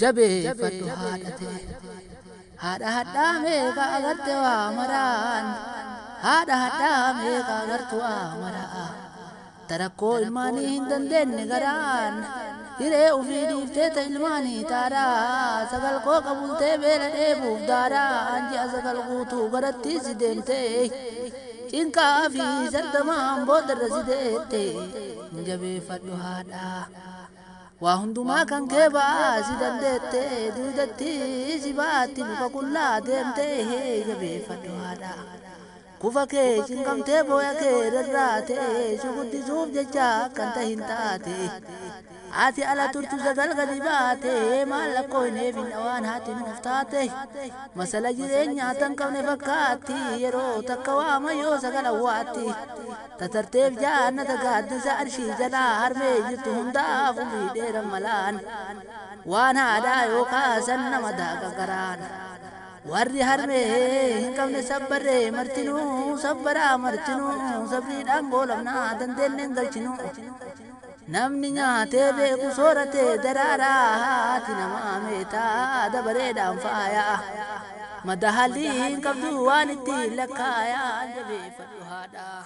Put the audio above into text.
jabe faddu haadhate haadha hadhaa meeqa agarte waa maraan haadha hadhaa meeqa agartu waa maraa tarakkoo ilmaanii hin dandeenye garaan hiree ufii dhiiftee ta ilmaanii taaraa sagal koo qabultee beela dheebuuf daaraan ji'a sagal guutuu garatti si deemtee cinqaa fi sardamaan boodarra si deette jabeeffadhu haadhaa waa hundumaa kan kee baasi dandeette duudatti si baatti muka qullaa deemtee jabeeffadhu haadhaa kufa kee cinqamtee booya kee rarraate si guddisuuf jecha kan ta hin taate ati ala turtu sagal gadi baate mallakkoo hin eefin dhawaan haati nuuf taate masala jireenyaa tan qabne fakkaatti yeroo takka waama yoo sagal awwaatti tatarteef jaannata gaaddisa arshii jalaa harmee jirtu hundaaf umrii dheeran malaan waan haadhaa yoo kaasan nama daaqagaraan warri harmee hin qabne sabbarree martinuu sabbaraa martinuu sabriidhaan goolamnaa dandeenye hin galchinuu namni nyaatee beeku sooratee daraaraa haati namaa meetaa dabareedhaan faayaa madda halliin qabdu waan ittiin lakkaayaa jabeeffadhu haadhaa.